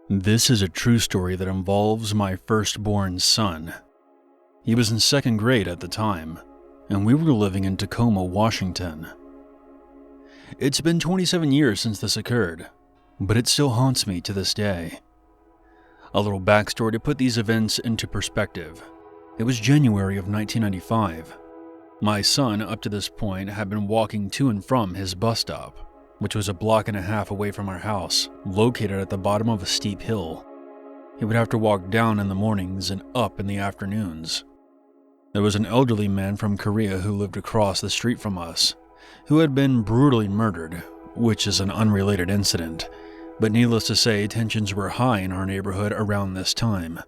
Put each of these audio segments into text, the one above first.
This is a true story that involves my firstborn son. He was in second grade at the time, and we were living in Tacoma, Washington. It's been 27 years since this occurred, but it still haunts me to this day. A little backstory to put these events into perspective. It was January of 1995. My son, up to this point, had been walking to and from his bus stop, which was a block and a half away from our house, located at the bottom of a steep hill. He would have to walk down in the mornings and up in the afternoons. There was an elderly man from Korea who lived across the street from us, who had been brutally murdered, which is an unrelated incident, but needless to say, tensions were high in our neighborhood around this time.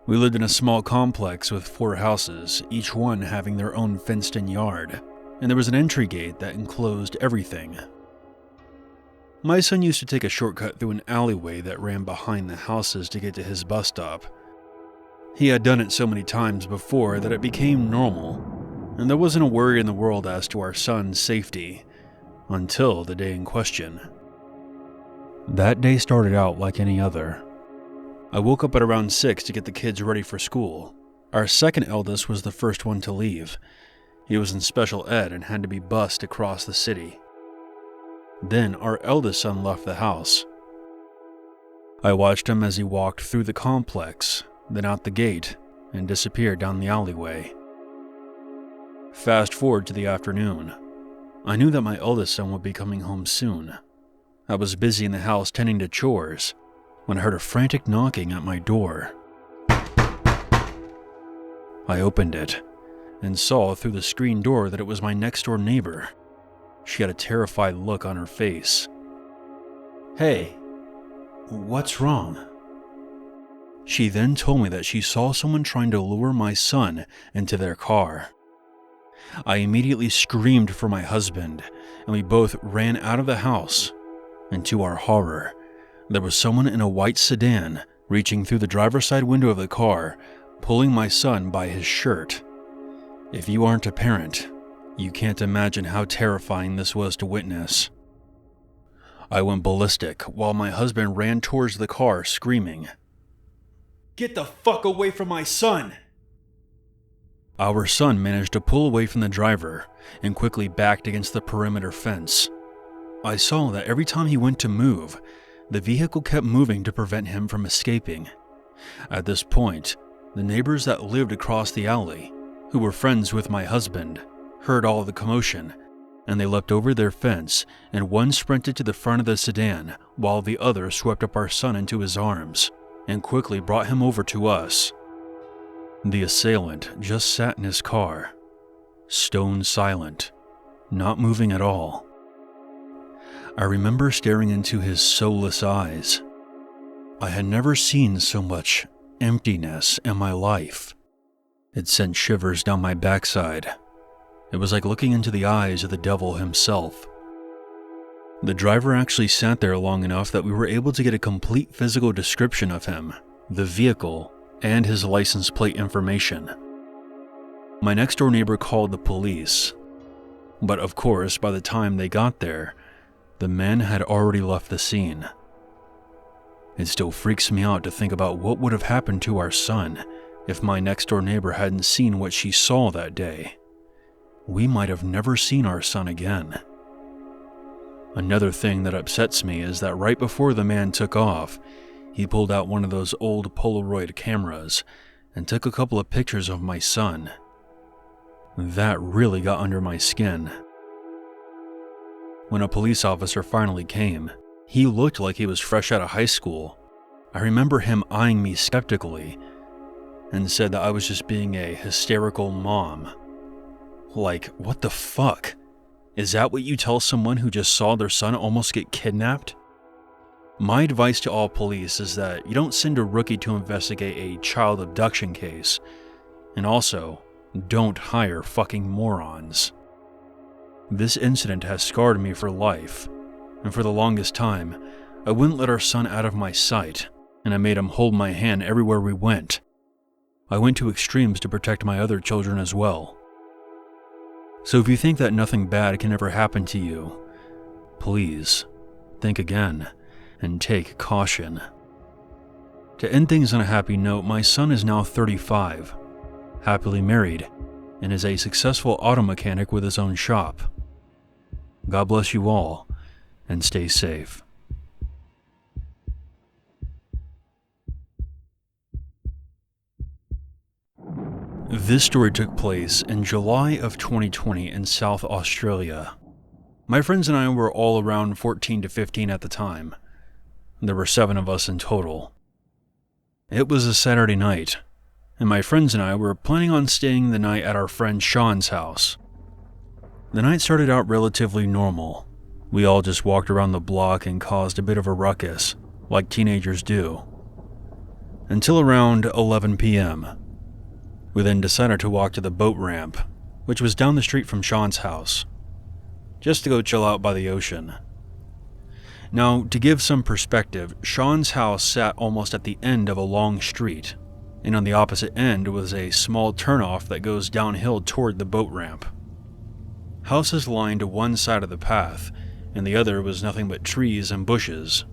We lived in a small complex with 4 houses, each one having their own fenced-in yard, and there was an entry gate that enclosed everything. My son used to take a shortcut through an alleyway that ran behind the houses to get to his bus stop. He had done it so many times before that it became normal, and there wasn't a worry in the world as to our son's safety, until the day in question. That day started out like any other. I woke up at around 6 to get the kids ready for school. Our second eldest was the first one to leave. He was in special ed and had to be bused across the city. Then our eldest son left the house. I watched him as he walked through the complex, then out the gate, and disappeared down the alleyway. Fast forward to the afternoon. I knew that my eldest son would be coming home soon. I was busy in the house tending to chores when I heard a frantic knocking at my door. I opened it and saw through the screen door that it was my next-door neighbor. She had a terrified look on her face. "Hey, what's wrong?" She then told me that she saw someone trying to lure my son into their car. I immediately screamed for my husband, and we both ran out of the house. And to our horror, there was someone in a white sedan reaching through the driver's side window of the car, pulling my son by his shirt. If you aren't a parent, you can't imagine how terrifying this was to witness. I went ballistic while my husband ran towards the car screaming, "Get the fuck away from my son!" Our son managed to pull away from the driver and quickly backed against the perimeter fence. I saw that every time he went to move, the vehicle kept moving to prevent him from escaping. At this point, the neighbors that lived across the alley, who were friends with my husband, heard all the commotion, and they leapt over their fence, and one sprinted to the front of the sedan while the other swept up our son into his arms and quickly brought him over to us. The assailant just sat in his car, stone silent, not moving at all. I remember staring into his soulless eyes. I had never seen so much emptiness in my life. It sent shivers down my backside. It was like looking into the eyes of the devil himself. The driver actually sat there long enough that we were able to get a complete physical description of him, the vehicle, and his license plate information. My next-door neighbor called the police, but of course, by the time they got there, the man had already left the scene. It still freaks me out to think about what would have happened to our son if my next-door neighbor hadn't seen what she saw that day. We might have never seen our son again. Another thing that upsets me is that right before the man took off, he pulled out one of those old Polaroid cameras and took a couple of pictures of my son. That really got under my skin. When a police officer finally came, he looked like he was fresh out of high school. I remember him eyeing me skeptically and said that I was just being a hysterical mom. Like, what the fuck? Is that what you tell someone who just saw their son almost get kidnapped? My advice to all police is that you don't send a rookie to investigate a child abduction case, and also, don't hire fucking morons. This incident has scarred me for life, and for the longest time, I wouldn't let our son out of my sight, and I made him hold my hand everywhere we went. I went to extremes to protect my other children as well. So if you think that nothing bad can ever happen to you, please think again and take caution. To end things on a happy note, my son is now 35, happily married, and is a successful auto mechanic with his own shop. God bless you all, and stay safe. This story took place in July of 2020 in South Australia. My friends and I were all around 14 to 15 at the time. There were 7 of us in total. It was a Saturday night, and my friends and I were planning on staying the night at our friend Sean's house. The night started out relatively normal. We all just walked around the block and caused a bit of a ruckus, like teenagers do. Until around 11 p.m. We then decided to walk to the boat ramp, which was down the street from Sean's house, just to go chill out by the ocean. Now, to give some perspective, Sean's house sat almost at the end of a long street, and on the opposite end was a small turnoff that goes downhill toward the boat ramp. Houses lined one side of the path, and the other was nothing but trees and bushes.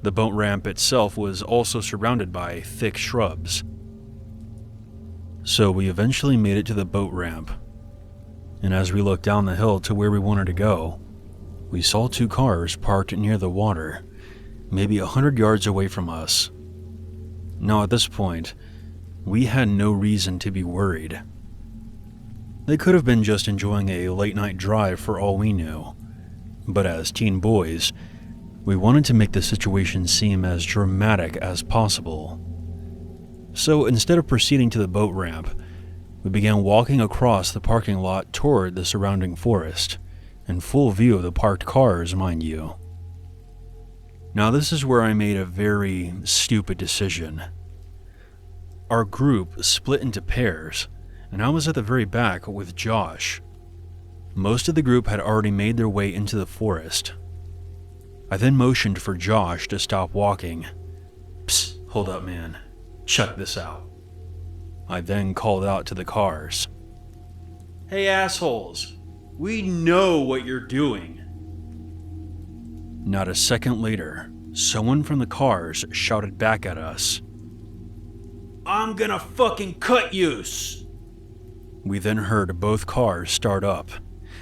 The boat ramp itself was also surrounded by thick shrubs. So we eventually made it to the boat ramp, and as we looked down the hill to where we wanted to go, we saw 2 cars parked near the water, maybe 100 yards away from us. Now at this point, we had no reason to be worried. They could have been just enjoying a late-night drive for all we knew, but as teen boys, we wanted to make the situation seem as dramatic as possible. So instead of proceeding to the boat ramp, we began walking across the parking lot toward the surrounding forest, in full view of the parked cars, mind you. Now this is where I made a very stupid decision. Our group split into pairs, and I was at the very back with Josh. Most of the group had already made their way into the forest. I then motioned for Josh to stop walking. Psst, hold up, man. Check this out. I then called out to the cars. Hey assholes, we know what you're doing. Not a second later, someone from the cars shouted back at us. I'm gonna fucking cut yous! We then heard both cars start up,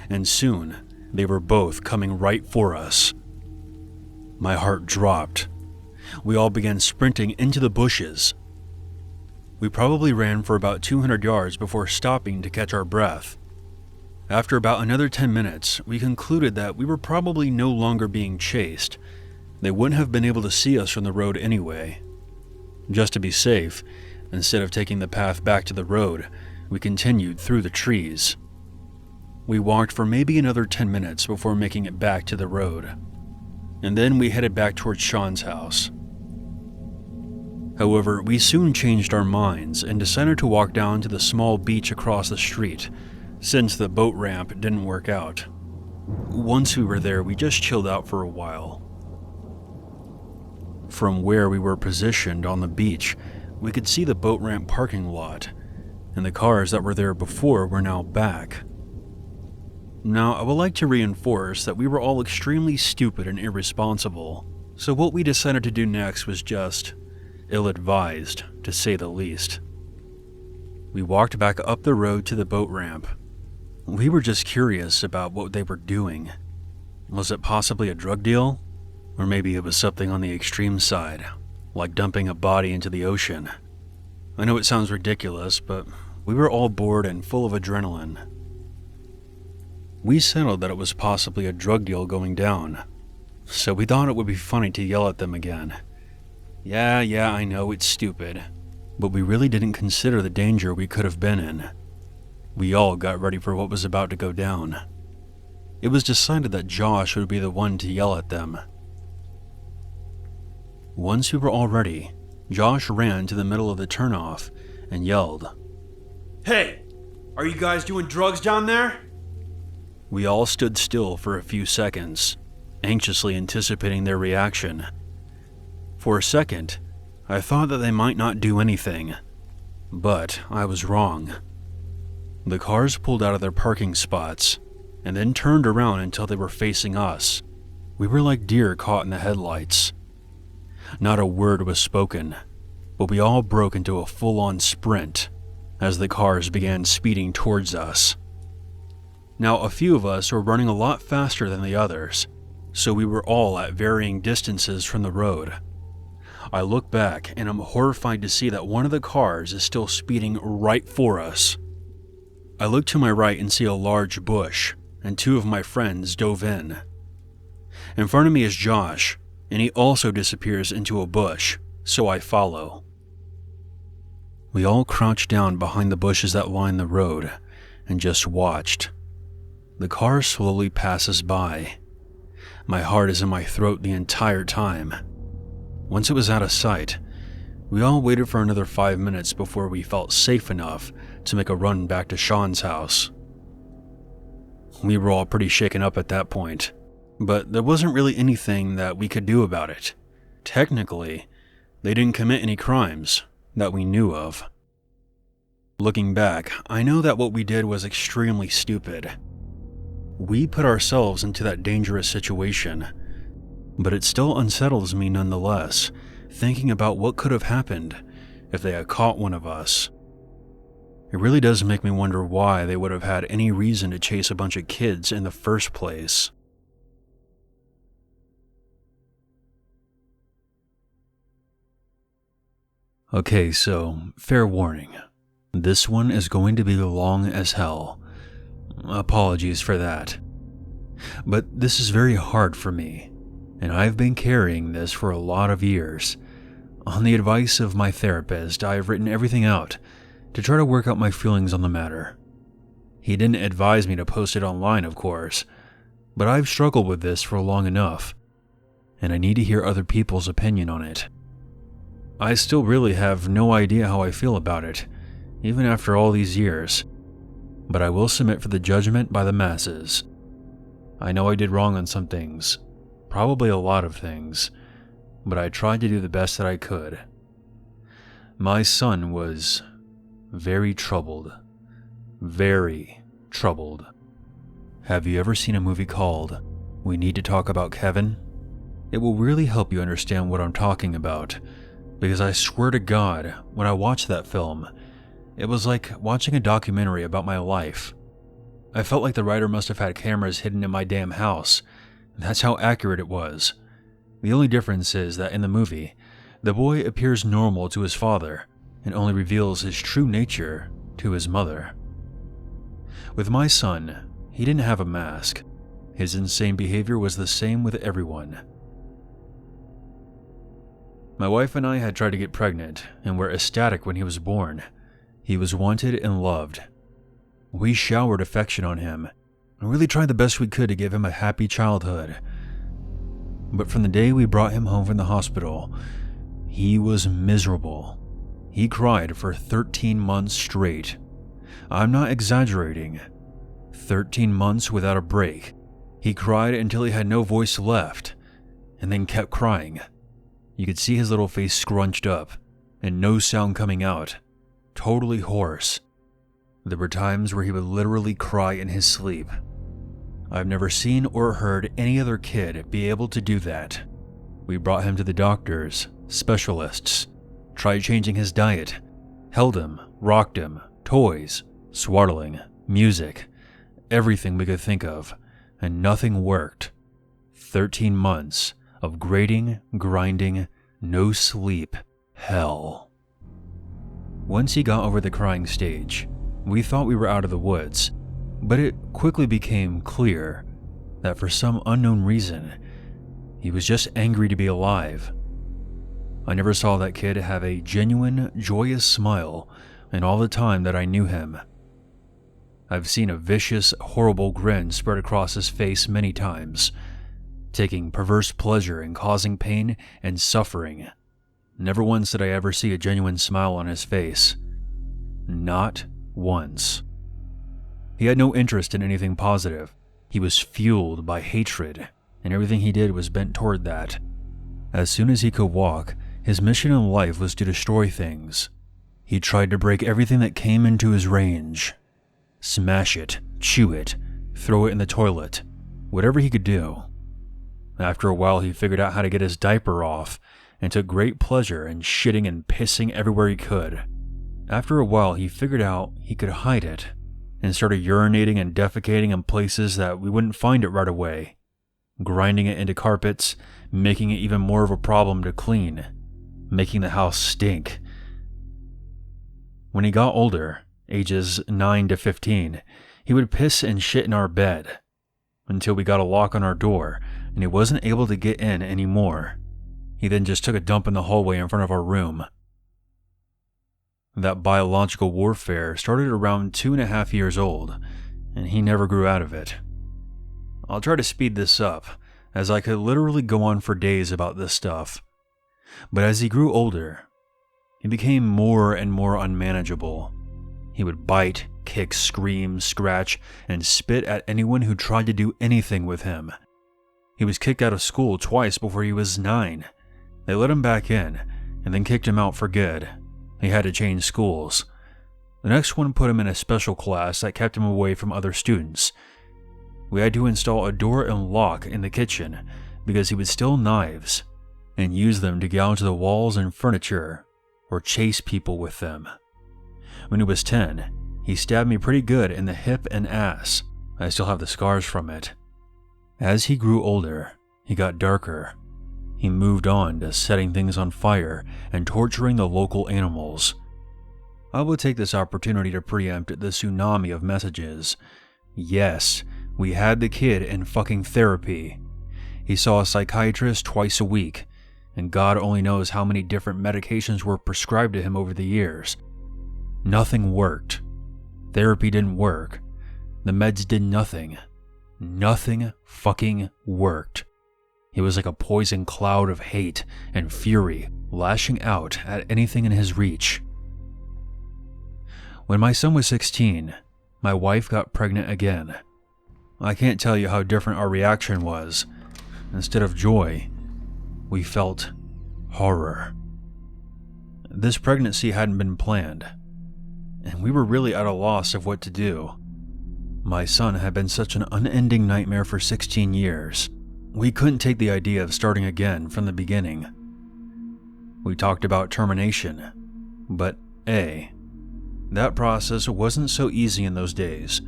and soon they were both coming right for us. My heart dropped. We all began sprinting into the bushes. We probably ran for about 200 yards before stopping to catch our breath. After about another 10 minutes, we concluded that we were probably no longer being chased. They wouldn't have been able to see us from the road anyway. Just to be safe, instead of taking the path back to the road, we continued through the trees. We walked for maybe another 10 minutes before making it back to the road, and then we headed back towards Sean's house. However, we soon changed our minds and decided to walk down to the small beach across the street, since the boat ramp didn't work out. Once we were there, we just chilled out for a while. From where we were positioned on the beach, we could see the boat ramp parking lot, and the cars that were there before were now back. Now, I would like to reinforce that we were all extremely stupid and irresponsible, so what we decided to do next was just ill-advised, to say the least. We walked back up the road to the boat ramp. We were just curious about what they were doing. Was it possibly a drug deal? Or maybe it was something on the extreme side, like dumping a body into the ocean. I know it sounds ridiculous, but we were all bored and full of adrenaline. We settled that it was possibly a drug deal going down, so we thought it would be funny to yell at them again. Yeah, I know it's stupid, but we really didn't consider the danger we could have been in. We all got ready for what was about to go down. It was decided that Josh would be the one to yell at them. Once we were all ready, Josh ran to the middle of the turnoff and yelled, "Hey, are you guys doing drugs down there?" We all stood still for a few seconds, anxiously anticipating their reaction. For a second, I thought that they might not do anything, but I was wrong. The cars pulled out of their parking spots and then turned around until they were facing us. We were like deer caught in the headlights. Not a word was spoken, but we all broke into a full-on sprint as the cars began speeding towards us. Now, a few of us were running a lot faster than the others, so we were all at varying distances from the road. I look back and I'm horrified to see that one of the cars is still speeding right for us. I look to my right and see a large bush, and two of my friends dove in. In front of me is Josh, and he also disappears into a bush, so I follow. We all crouched down behind the bushes that line the road and just watched. The car slowly passes by. My heart is in my throat the entire time. Once it was out of sight, we all waited for another 5 minutes before we felt safe enough to make a run back to Sean's house. We were all pretty shaken up at that point, but there wasn't really anything that we could do about it. Technically, they didn't commit any crimes that we knew of. Looking back, I know that what we did was extremely stupid. We put ourselves into that dangerous situation, but it still unsettles me nonetheless, thinking about what could have happened if they had caught one of us. It really does make me wonder why they would have had any reason to chase a bunch of kids in the first place. Okay, so fair warning. This one is going to be long as hell. Apologies for that. But this is very hard for me, and I've been carrying this for a lot of years. On the advice of my therapist, I have written everything out to try to work out my feelings on the matter. He didn't advise me to post it online, of course, but I've struggled with this for long enough, and I need to hear other people's opinion on it. I still really have no idea how I feel about it, even after all these years, but I will submit for the judgment by the masses. I know I did wrong on some things, probably a lot of things, but I tried to do the best that I could. My son was very troubled. Very troubled. Have you ever seen a movie called We Need to Talk About Kevin? It will really help you understand what I'm talking about, because I swear to God, when I watched that film, it was like watching a documentary about my life. I felt like the writer must have had cameras hidden in my damn house. That's how accurate it was. The only difference is that in the movie, the boy appears normal to his father and only reveals his true nature to his mother. With my son, he didn't have a mask. His insane behavior was the same with everyone. My wife and I had tried to get pregnant and were ecstatic when he was born. He was wanted and loved. We showered affection on him and really tried the best we could to give him a happy childhood. But from the day we brought him home from the hospital, he was miserable. He cried for 13 months straight. I'm not exaggerating. 13 months without a break. He cried until he had no voice left, and then kept crying. You could see his little face scrunched up, and no sound coming out. Totally hoarse. There were times where he would literally cry in his sleep. I've never seen or heard any other kid be able to do that. We brought him to the doctors, specialists, tried changing his diet, held him, rocked him, toys, swaddling, music, everything we could think of, and nothing worked. 13 months of grating, grinding, no sleep, hell. Once he got over the crying stage, we thought we were out of the woods, but it quickly became clear that for some unknown reason, he was just angry to be alive. I never saw that kid have a genuine, joyous smile in all the time that I knew him. I've seen a vicious, horrible grin spread across his face many times, taking perverse pleasure in causing pain and suffering. Never once did I ever see a genuine smile on his face. Not once. He had no interest in anything positive. He was fueled by hatred, and everything he did was bent toward that. As soon as he could walk, his mission in life was to destroy things. He tried to break everything that came into his range. Smash it, chew it, throw it in the toilet, whatever he could do. After a while, he figured out how to get his diaper off and took great pleasure in shitting and pissing everywhere he could. After a while, he figured out he could hide it and started urinating and defecating in places that we wouldn't find it right away, grinding it into carpets, making it even more of a problem to clean, making the house stink. When he got older, ages 9 to 15, he would piss and shit in our bed until we got a lock on our door and he wasn't able to get in anymore. He then just took a dump in the hallway in front of our room. That biological warfare started around 2.5 years old, and he never grew out of it. I'll try to speed this up, as I could literally go on for days about this stuff. But as he grew older, he became more and more unmanageable. He would bite, kick, scream, scratch, and spit at anyone who tried to do anything with him. He was kicked out of school twice before he was 9. They let him back in, and then kicked him out for good. He had to change schools. The next one put him in a special class that kept him away from other students. We had to install a door and lock in the kitchen because he would steal knives and use them to gouge the walls and furniture or chase people with them. When he was 10, he stabbed me pretty good in the hip and ass. I still have the scars from it. As he grew older, he got darker. He moved on to setting things on fire and torturing the local animals. I will take this opportunity to preempt the tsunami of messages. Yes, we had the kid in fucking therapy. He saw a psychiatrist twice a week, and God only knows how many different medications were prescribed to him over the years. Nothing worked. Therapy didn't work. The meds did nothing. Nothing fucking worked. He was like a poison cloud of hate and fury, lashing out at anything in his reach. When my son was 16, my wife got pregnant again. I can't tell you how different our reaction was. Instead of joy, we felt horror. This pregnancy hadn't been planned, and we were really at a loss of what to do. My son had been such an unending nightmare for 16 years. We couldn't take the idea of starting again from the beginning. We talked about termination, but A, that process wasn't so easy in those days,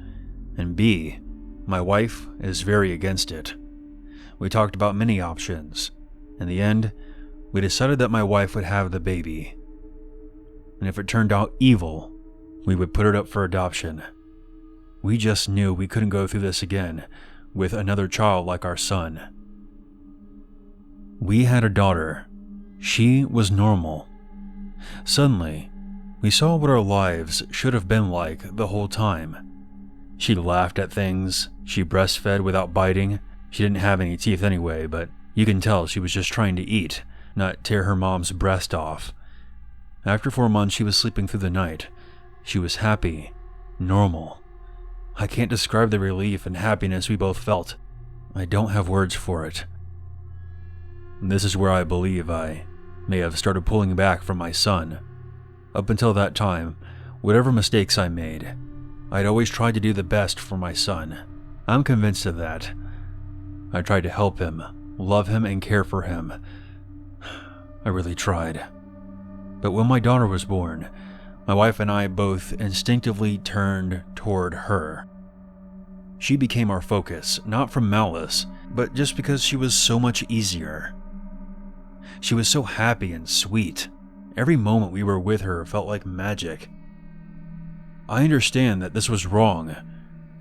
and B, my wife is very against it. We talked about many options. In the end, we decided that my wife would have the baby. And if it turned out evil, we would put it up for adoption. We just knew we couldn't go through this again with another child like our son. We had a daughter. She was normal. Suddenly, we saw what our lives should have been like the whole time. She laughed at things, she breastfed without biting. She didn't have any teeth anyway, but you can tell she was just trying to eat, not tear her mom's breast off. After 4 months, she was sleeping through the night. She was happy, normal. I can't describe the relief and happiness we both felt. I don't have words for it. This is where I believe I may have started pulling back from my son. Up until that time, whatever mistakes I made, I'd always tried to do the best for my son. I'm convinced of that. I tried to help him, love him, and care for him. I really tried. But when my daughter was born, my wife and I both instinctively turned toward her. She became our focus, not from malice, but just because she was so much easier. She was so happy and sweet. Every moment we were with her felt like magic. I understand that this was wrong,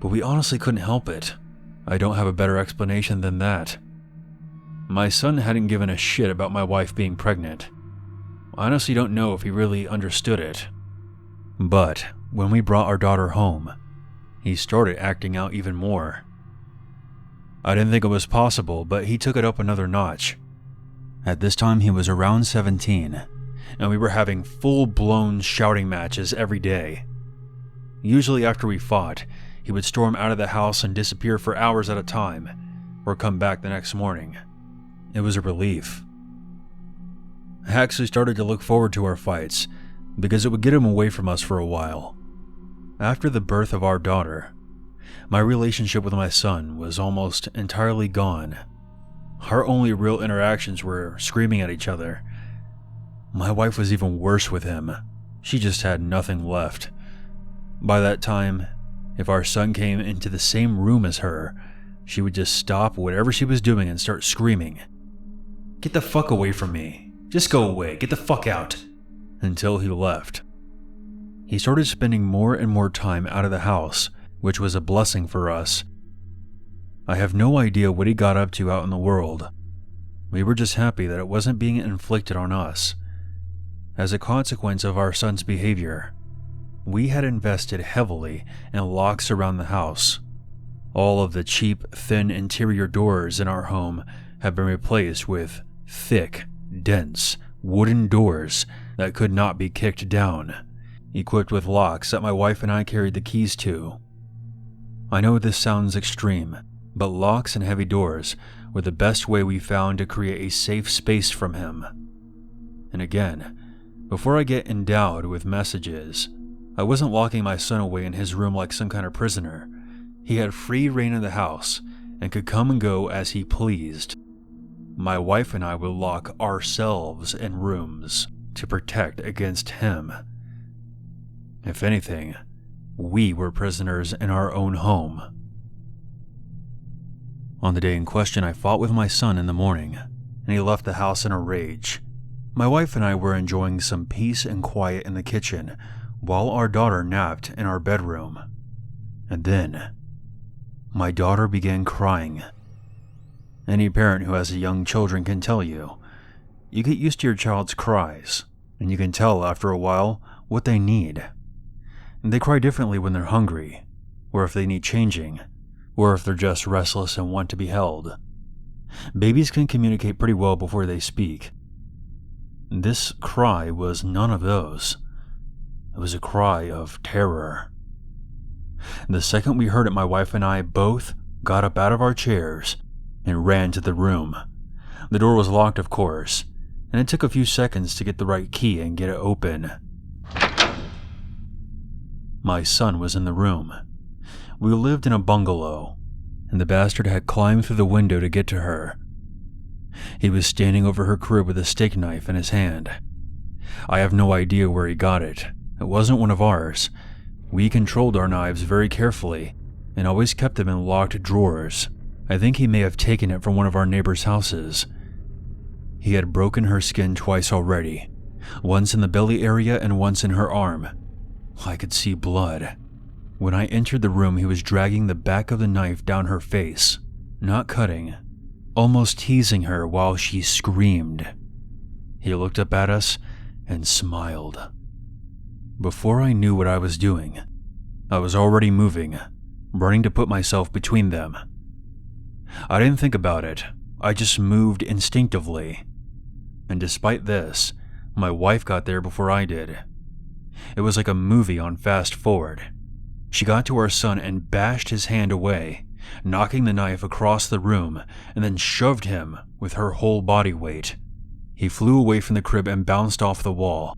but we honestly couldn't help it. I don't have a better explanation than that. My son hadn't given a shit about my wife being pregnant. I honestly don't know if he really understood it. But when we brought our daughter home, he started acting out even more. I didn't think it was possible, but he took it up another notch. At this time, he was around 17, and we were having full-blown shouting matches every day. Usually after we fought, he would storm out of the house and disappear for hours at a time, or come back the next morning. It was a relief. I actually started to look forward to our fights, because it would get him away from us for a while. After the birth of our daughter, my relationship with my son was almost entirely gone. Our only real interactions were screaming at each other, My wife was even worse with him. She just had nothing left. By that time, if our son came into the same room as her, she would just stop whatever she was doing and start screaming, "Get the fuck away from me. Just go away. Get the fuck out." Until he left. He started spending more and more time out of the house, which was a blessing for us. I have no idea what he got up to out in the world. We were just happy that it wasn't being inflicted on us. As a consequence of our son's behavior, we had invested heavily in locks around the house. All of the cheap, thin interior doors in our home have been replaced with thick, dense, wooden doors that could not be kicked down, equipped with locks that my wife and I carried the keys to. I know this sounds extreme, but locks and heavy doors were the best way we found to create a safe space from him. And again, before I get endowed with messages, I wasn't locking my son away in his room like some kind of prisoner. He had free reign of the house and could come and go as he pleased. My wife and I would lock ourselves in rooms to protect against him. If anything, we were prisoners in our own home. On the day in question, I fought with my son in the morning, and he left the house in a rage. My wife and I were enjoying some peace and quiet in the kitchen while our daughter napped in our bedroom. And then, my daughter began crying. Any parent who has young children can tell you, you get used to your child's cries, and you can tell after a while what they need. They cry differently when they're hungry, or if they need changing, or if they're just restless and want to be held. Babies can communicate pretty well before they speak. This cry was none of those. It was a cry of terror. The second we heard it, my wife and I both got up out of our chairs and ran to the room. The door was locked, of course, and it took a few seconds to get the right key and get it open. My son was in the room. We lived in a bungalow, and the bastard had climbed through the window to get to her. He was standing over her crib with a steak knife in his hand. I have no idea where he got it. It wasn't one of ours. We controlled our knives very carefully and always kept them in locked drawers. I think he may have taken it from one of our neighbors' houses. He had broken her skin twice already, once in the belly area and once in her arm. I could see blood. When I entered the room, he was dragging the back of the knife down her face, not cutting, almost teasing her while she screamed. He looked up at us and smiled. Before I knew what I was doing, I was already moving, running to put myself between them. I didn't think about it, I just moved instinctively. And despite this, my wife got there before I did. It was like a movie on fast forward. She got to our son and bashed his hand away, knocking the knife across the room, and then shoved him with her whole body weight. He flew away from the crib and bounced off the wall.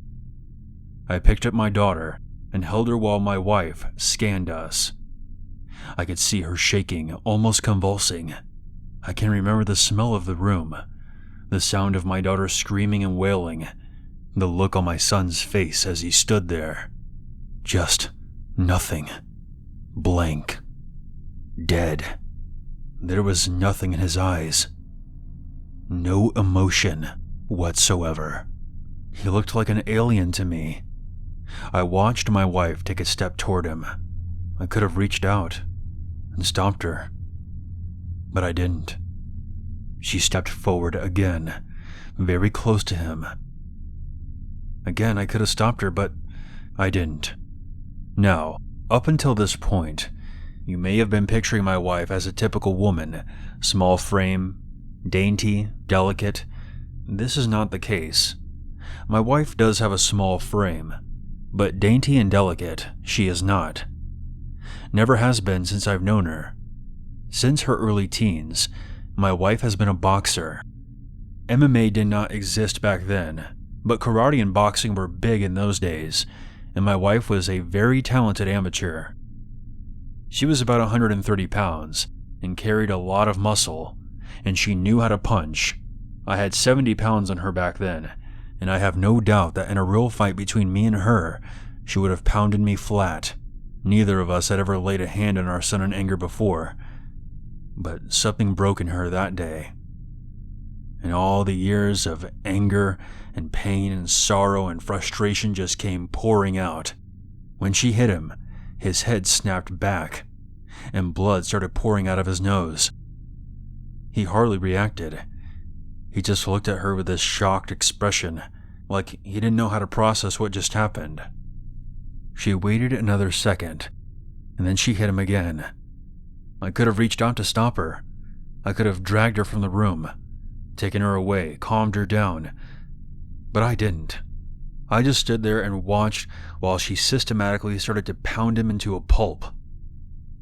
I picked up my daughter and held her while my wife scanned us. I could see her shaking, almost convulsing. I can remember the smell of the room, the sound of my daughter screaming and wailing, the look on my son's face as he stood there. Just nothing. Blank. Dead. There was nothing in his eyes. No emotion whatsoever. He looked like an alien to me. I watched my wife take a step toward him. I could have reached out and stopped her, but I didn't. She stepped forward again, very close to him. Again, I could have stopped her, but I didn't. Now, up until this point, you may have been picturing my wife as a typical woman, small frame, dainty, delicate. This is not the case. My wife does have a small frame, but dainty and delicate she is not. Never has been since I've known her. Since her early teens, my wife has been a boxer. MMA did not exist back then, but karate and boxing were big in those days, and my wife was a very talented amateur. She was about 130 pounds and carried a lot of muscle, and she knew how to punch. I had 70 pounds on her back then, and I have no doubt that in a real fight between me and her, she would have pounded me flat. Neither of us had ever laid a hand on our son in anger before, but something broke in her that day. And all the years of anger and pain and sorrow and frustration just came pouring out. When she hit him, his head snapped back, and blood started pouring out of his nose. He hardly reacted. He just looked at her with this shocked expression, like he didn't know how to process what just happened. She waited another second, and then she hit him again. I could have reached out to stop her. I could have dragged her from the room, taken her away, calmed her down, but I didn't. I just stood there and watched while she systematically started to pound him into a pulp.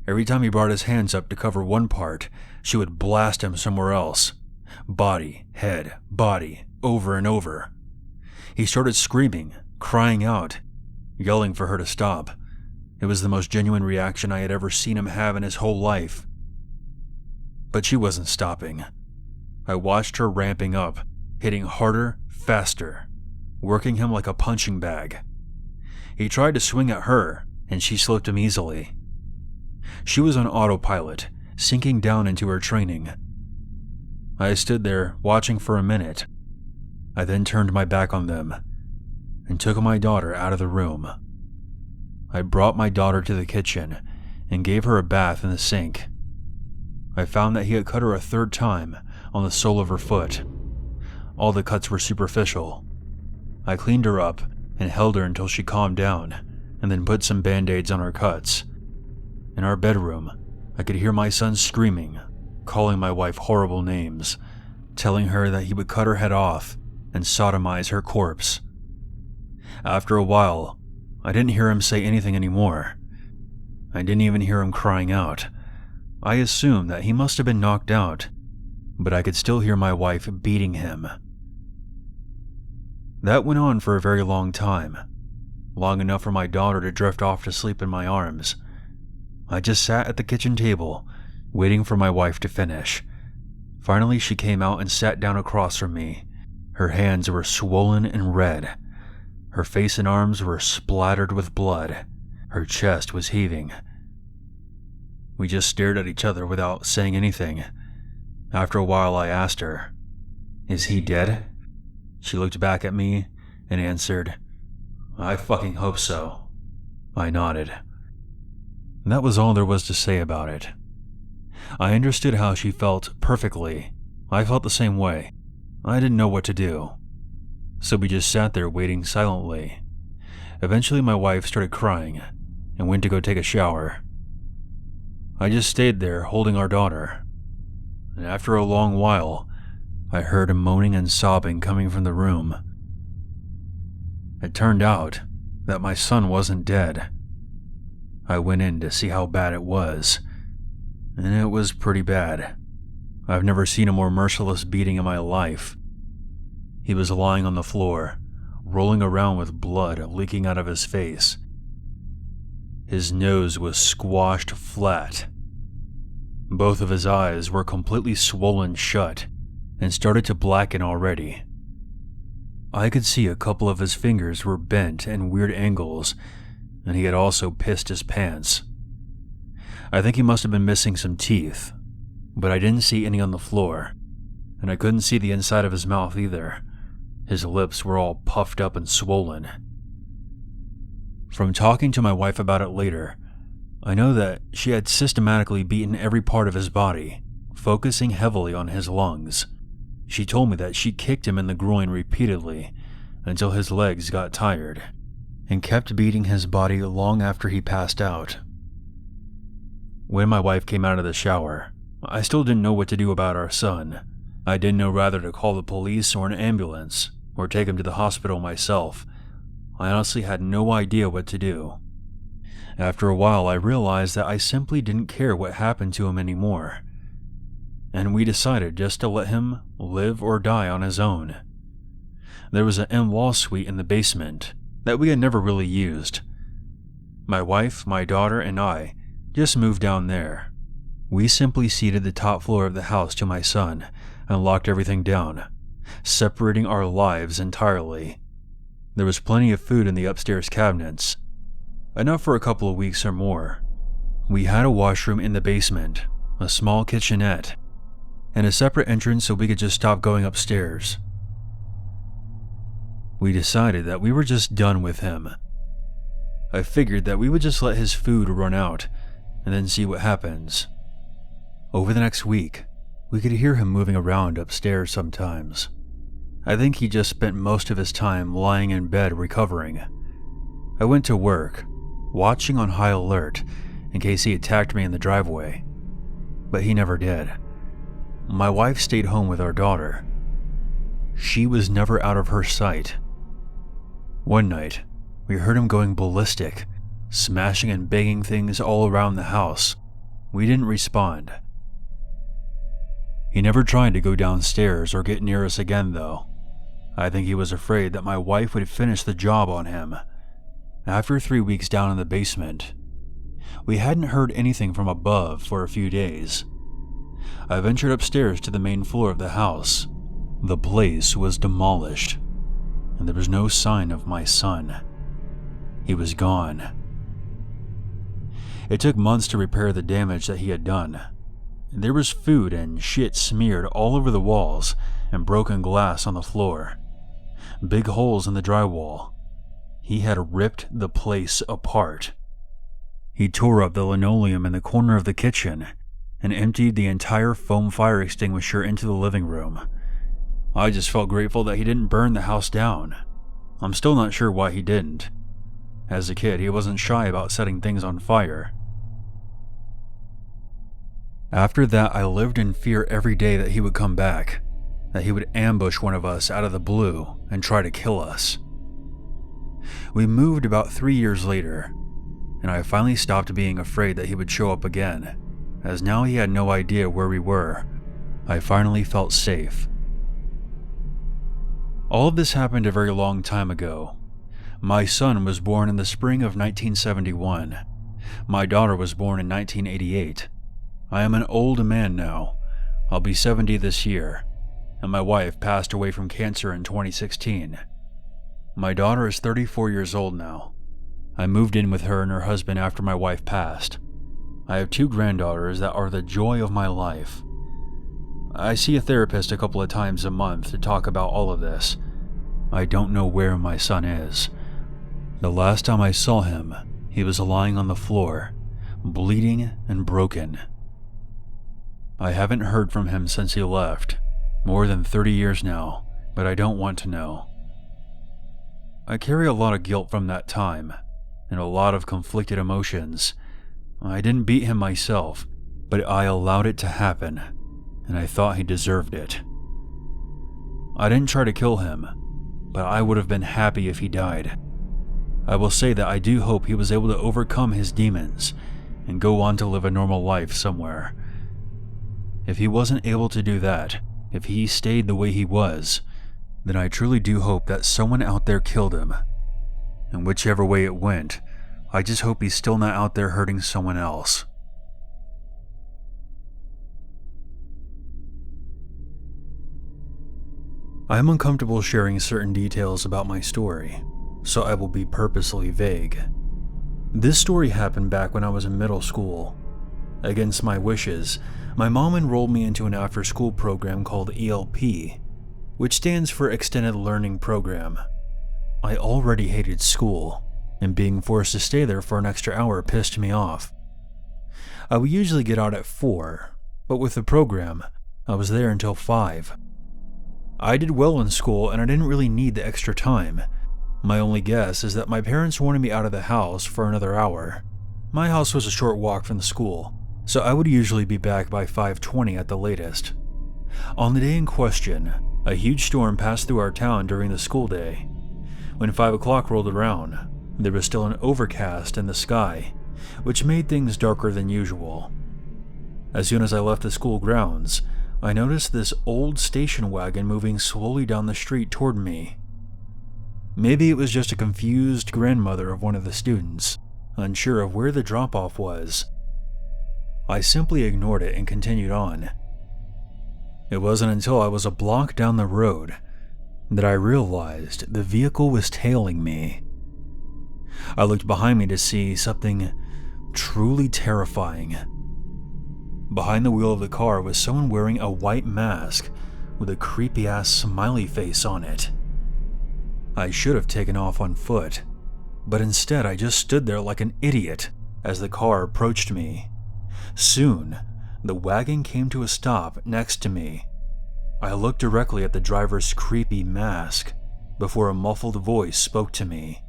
Every time he brought his hands up to cover one part, she would blast him somewhere else. Body, head, body, over and over. He started screaming, crying out, yelling for her to stop. It was the most genuine reaction I had ever seen him have in his whole life. But she wasn't stopping. I watched her ramping up, hitting harder, faster, working him like a punching bag. He tried to swing at her, and she slipped him easily. She was on autopilot, sinking down into her training. I stood there, watching for a minute. I then turned my back on them, and took my daughter out of the room. I brought my daughter to the kitchen, and gave her a bath in the sink. I found that he had cut her a third time on the sole of her foot. All the cuts were superficial. I cleaned her up and held her until she calmed down, and then put some band-aids on her cuts. In our bedroom, I could hear my son screaming, calling my wife horrible names, telling her that he would cut her head off and sodomize her corpse. After a while, I didn't hear him say anything anymore. I didn't even hear him crying out. I assumed that he must have been knocked out, but I could still hear my wife beating him. That went on for a very long time, long enough for my daughter to drift off to sleep in my arms. I just sat at the kitchen table, waiting for my wife to finish. Finally, she came out and sat down across from me. Her hands were swollen and red. Her face and arms were splattered with blood. Her chest was heaving. We just stared at each other without saying anything. After a while, I asked her, "Is he dead?" She looked back at me and answered, "I fucking hope so." I nodded. That was all there was to say about it. I understood how she felt perfectly. I felt the same way. I didn't know what to do. So we just sat there waiting silently. Eventually my wife started crying and went to go take a shower. I just stayed there holding our daughter. And after a long while, I heard a moaning and sobbing coming from the room. It turned out that my son wasn't dead. I went in to see how bad it was, and it was pretty bad. I've never seen a more merciless beating in my life. He was lying on the floor, rolling around with blood leaking out of his face. His nose was squashed flat. Both of his eyes were completely swollen shut and started to blacken already. I could see a couple of his fingers were bent at weird angles, and he had also pissed his pants. I think he must have been missing some teeth, but I didn't see any on the floor, and I couldn't see the inside of his mouth either. His lips were all puffed up and swollen. From talking to my wife about it later, I know that she had systematically beaten every part of his body, focusing heavily on his lungs. She told me that she kicked him in the groin repeatedly until his legs got tired, and kept beating his body long after he passed out. When my wife came out of the shower, I still didn't know what to do about our son. I didn't know whether to call the police or an ambulance, or take him to the hospital myself. I honestly had no idea what to do. After a while, I realized that I simply didn't care what happened to him anymore, and we decided just to let him live or die on his own. There was an in-law suite in the basement that we had never really used. My wife, my daughter, and I just moved down there. We simply ceded the top floor of the house to my son and locked everything down. separating our lives entirely. There was plenty of food in the upstairs cabinets, enough for a couple of weeks or more. We had a washroom in the basement, a small kitchenette, and a separate entrance so we could just stop going upstairs. We decided that we were just done with him. I figured that we would just let his food run out and then see what happens. Over the next week, we could hear him moving around upstairs sometimes. I think he just spent most of his time lying in bed recovering. I went to work, watching on high alert in case he attacked me in the driveway, but he never did. My wife stayed home with our daughter. She was never out of her sight. One night, we heard him going ballistic, smashing and banging things all around the house. We didn't respond. He never tried to go downstairs or get near us again, though. I think he was afraid that my wife would finish the job on him. After 3 weeks down in the basement, we hadn't heard anything from above for a few days. I ventured upstairs to the main floor of the house. The place was demolished, and there was no sign of my son. He was gone. It took months to repair the damage that he had done. There was food and shit smeared all over the walls and broken glass on the floor. Big holes in the drywall. He had ripped the place apart. He tore up the linoleum in the corner of the kitchen and emptied the entire foam fire extinguisher into the living room. I just felt grateful that he didn't burn the house down. I'm still not sure why he didn't. As a kid, he wasn't shy about setting things on fire. After that, I lived in fear every day that he would come back, that he would ambush one of us out of the blue and try to kill us. We moved about 3 years later, and I finally stopped being afraid that he would show up again, as now he had no idea where we were. I finally felt safe. All of this happened a very long time ago. My son was born in the spring of 1971. My daughter was born in 1988. I am an old man now. I'll be 70 this year, and my wife passed away from cancer in 2016. My daughter is 34 years old now. I moved in with her and her husband after my wife passed. I have 2 granddaughters that are the joy of my life. I see a therapist a couple of times a month to talk about all of this. I don't know where my son is. The last time I saw him, he was lying on the floor, bleeding and broken. I haven't heard from him since he left, more than 30 years now, but I don't want to know. I carry a lot of guilt from that time, and a lot of conflicted emotions. I didn't beat him myself, but I allowed it to happen, and I thought he deserved it. I didn't try to kill him, but I would have been happy if he died. I will say that I do hope he was able to overcome his demons and go on to live a normal life somewhere. If he wasn't able to do that, if he stayed the way he was, then I truly do hope that someone out there killed him. And whichever way it went, I just hope he's still not out there hurting someone else. I am uncomfortable sharing certain details about my story, so I will be purposely vague. This story happened back when I was in middle school. Against my wishes, my mom enrolled me into an after-school program called ELP, which stands for Extended Learning Program. I already hated school, and being forced to stay there for an extra hour pissed me off. I would usually get out at 4, but with the program, I was there until 5. I did well in school and I didn't really need the extra time. My only guess is that my parents wanted me out of the house for another hour. My house was a short walk from the school, so I would usually be back by 5:20 at the latest. On the day in question, a huge storm passed through our town during the school day. When 5 o'clock rolled around, there was still an overcast in the sky, which made things darker than usual. As soon as I left the school grounds, I noticed this old station wagon moving slowly down the street toward me. Maybe it was just a confused grandmother of one of the students, unsure of where the drop-off was. I simply ignored it and continued on. It wasn't until I was a block down the road that I realized the vehicle was tailing me. I looked behind me to see something truly terrifying. Behind the wheel of the car was someone wearing a white mask with a creepy-ass smiley face on it. I should have taken off on foot, but instead I just stood there like an idiot as the car approached me. Soon, the wagon came to a stop next to me. I looked directly at the driver's creepy mask before a muffled voice spoke to me.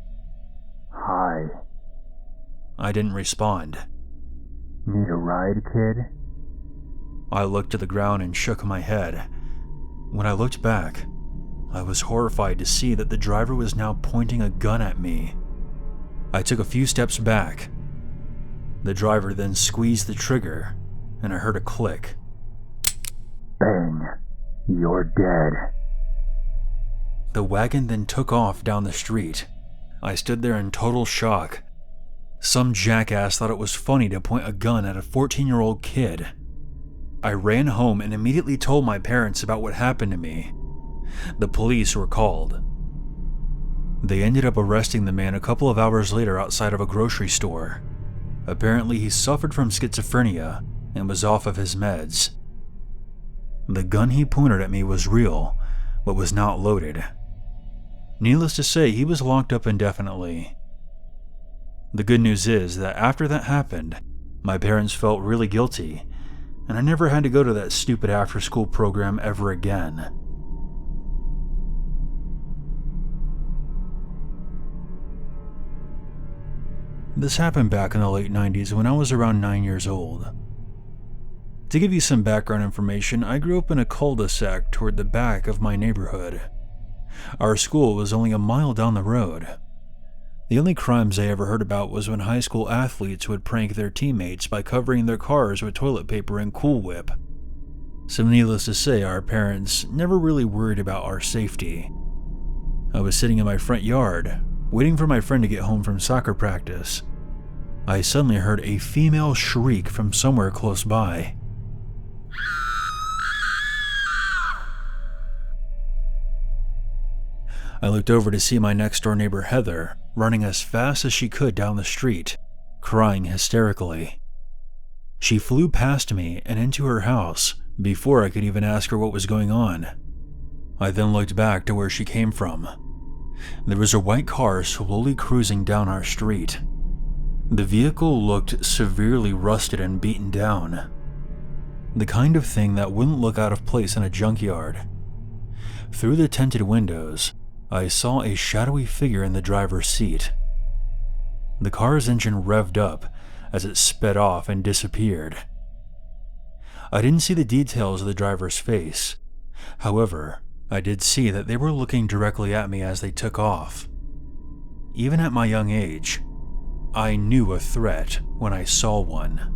Hi. I didn't respond. Need a ride, kid? I looked to the ground and shook my head. When I looked back, I was horrified to see that the driver was now pointing a gun at me. I took a few steps back. The driver then squeezed the trigger, and I heard a click. Bang. You're dead. The wagon then took off down the street. I stood there in total shock. Some jackass thought it was funny to point a gun at a 14-year-old kid. I ran home and immediately told my parents about what happened to me. The police were called. They ended up arresting the man a couple of hours later outside of a grocery store. Apparently, he suffered from schizophrenia and was off of his meds. The gun he pointed at me was real, but was not loaded. Needless to say, he was locked up indefinitely. The good news is that after that happened, my parents felt really guilty, and I never had to go to that stupid after-school program ever again. This happened back in the late 90s when I was around 9 years old. To give you some background information, I grew up in a cul-de-sac toward the back of my neighborhood. Our school was only a mile down the road. The only crimes I ever heard about was when high school athletes would prank their teammates by covering their cars with toilet paper and Cool Whip. So needless to say, our parents never really worried about our safety. I was sitting in my front yard, waiting for my friend to get home from soccer practice. I suddenly heard a female shriek from somewhere close by. I looked over to see my next-door neighbor Heather running as fast as she could down the street, crying hysterically. She flew past me and into her house before I could even ask her what was going on. I then looked back to where she came from. There was a white car slowly cruising down our street. The vehicle looked severely rusted and beaten down. The kind of thing that wouldn't look out of place in a junkyard. Through the tinted windows, I saw a shadowy figure in the driver's seat. The car's engine revved up as it sped off and disappeared. I didn't see the details of the driver's face. However, I did see that they were looking directly at me as they took off. Even at my young age, I knew a threat when I saw one.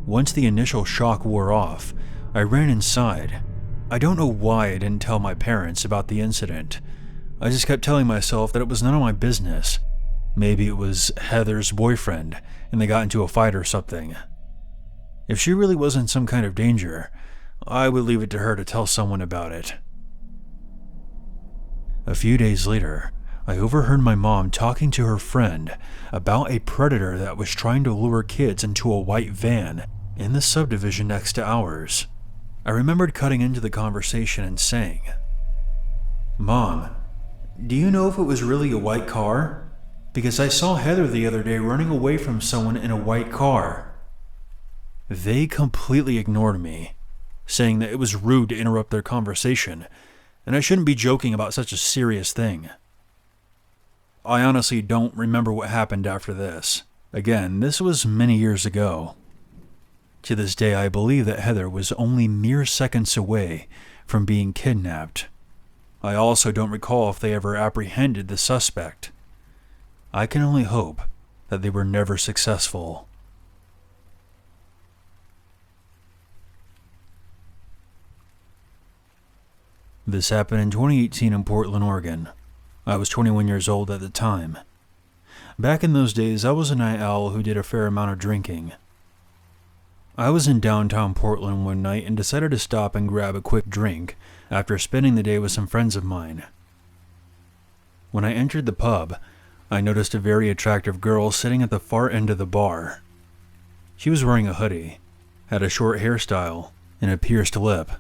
Once the initial shock wore off, I ran inside. I don't know why I didn't tell my parents about the incident. I just kept telling myself that it was none of my business. Maybe it was Heather's boyfriend and they got into a fight or something. If she really was in some kind of danger, I would leave it to her to tell someone about it. A few days later, I overheard my mom talking to her friend about a predator that was trying to lure kids into a white van in the subdivision next to ours. I remembered cutting into the conversation and saying, "Mom, do you know if it was really a white car? Because I saw Heather the other day running away from someone in a white car." They completely ignored me, saying that it was rude to interrupt their conversation, and I shouldn't be joking about such a serious thing. I honestly don't remember what happened after this. Again, this was many years ago. To this day, I believe that Heather was only mere seconds away from being kidnapped. I also don't recall if they ever apprehended the suspect. I can only hope that they were never successful. This happened in 2018 in Portland, Oregon. I was 21 years old at the time. Back in those days, I was a night owl who did a fair amount of drinking. I was in downtown Portland one night and decided to stop and grab a quick drink after spending the day with some friends of mine. When I entered the pub, I noticed a very attractive girl sitting at the far end of the bar. She was wearing a hoodie, had a short hairstyle, and a pierced lip.